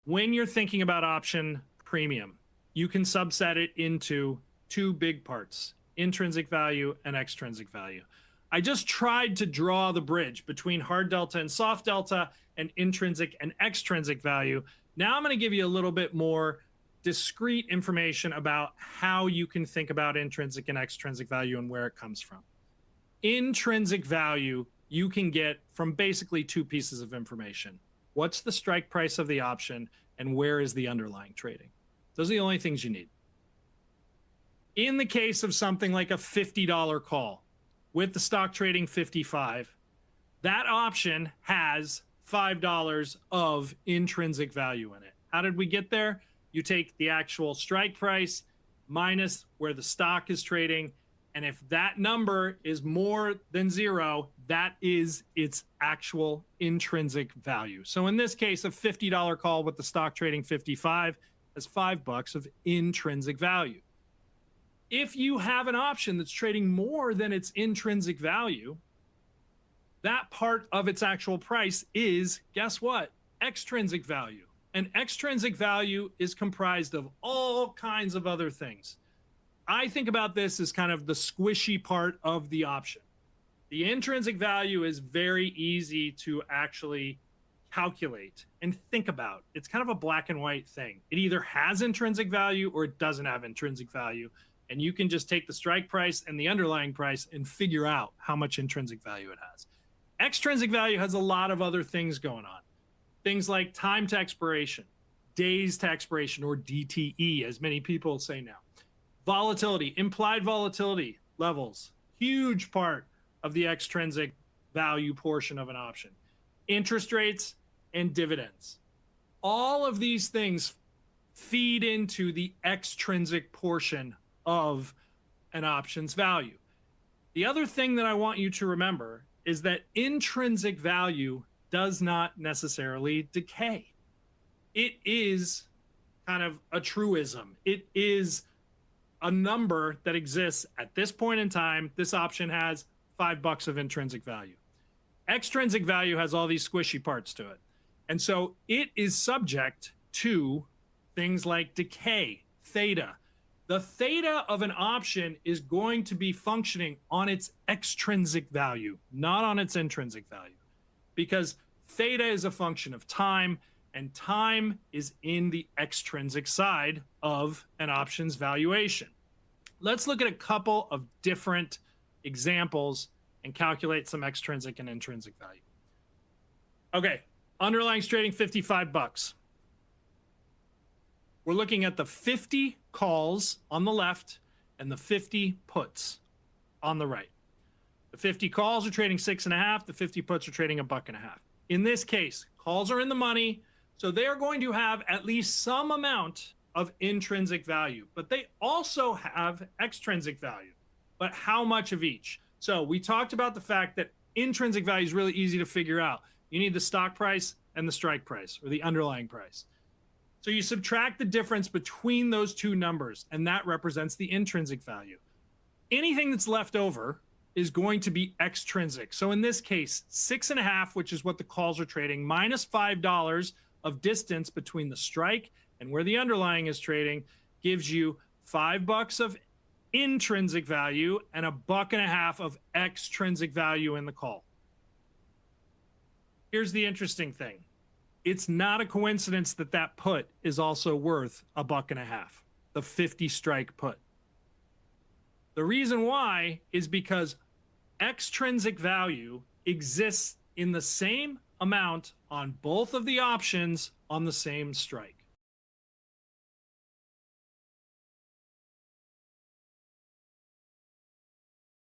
When you're thinking about option premium, you can subset it into two big parts, intrinsic value and extrinsic value. I just tried to draw the bridge between hard delta and soft delta and intrinsic and extrinsic value. Now I'm going to give you a little bit more discrete information about how you can think about intrinsic and extrinsic value and where it comes from. Intrinsic value you can get from basically two pieces of information. What's the strike price of the option and where is the underlying trading? Those are the only things you need. In the case of something like a $50 call with the stock trading 55, that option has $5 of intrinsic value in it. How did we get there? You take the actual strike price minus where the stock is trading, and if that number is more than 0, that is its actual intrinsic value. So in this case, a $50 call with the stock trading 55 has $5 of intrinsic value. If you have an option that's trading more than its intrinsic value, that part of its actual price is, guess what? Extrinsic value. And extrinsic value is comprised of all kinds of other things. I think about this as kind of the squishy part of the option. The intrinsic value is very easy to actually calculate and think about. It's kind of a black and white thing. It either has intrinsic value or it doesn't have intrinsic value. And you can just take the strike price and the underlying price and figure out how much intrinsic value it has. Extrinsic value has a lot of other things going on. Things like time to expiration, days to expiration, or DTE, as many people say now. Volatility, implied volatility levels, huge part of the extrinsic value portion of an option. Interest rates and dividends. All of these things feed into the extrinsic portion of an option's value. The other thing that I want you to remember is that intrinsic value does not necessarily decay. It is kind of a truism. It is a number that exists at this point in time. This option has $5 of intrinsic value. Extrinsic value has all these squishy parts to it. And so it is subject to things like decay, theta. The theta of an option is going to be functioning on its extrinsic value, not on its intrinsic value, because theta is a function of time, and time is in the extrinsic side of an option's valuation. Let's look at a couple of different examples and calculate some extrinsic and intrinsic value. Okay, underlying trading $55. We're looking at the 50 calls on the left and the 50 puts on the right. The 50 calls are trading 6.5. The 50 puts are trading $1.50. In this case, calls are in the money, so they are going to have at least some amount of intrinsic value, but they also have extrinsic value. But how much of each? So we talked about the fact that intrinsic value is really easy to figure out. You need the stock price and the strike price, or the underlying price. So you subtract the difference between those two numbers, and that represents the intrinsic value. Anything that's left over is going to be extrinsic. So in this case, 6.5, which is what the calls are trading, minus $5 of distance between the strike and where the underlying is trading, gives you $5 of intrinsic value and $1.50 of extrinsic value in the call. Here's the interesting thing. It's not a coincidence that that put is also worth $1.50, the 50 strike put. The reason why is because extrinsic value exists in the same amount on both of the options on the same strike.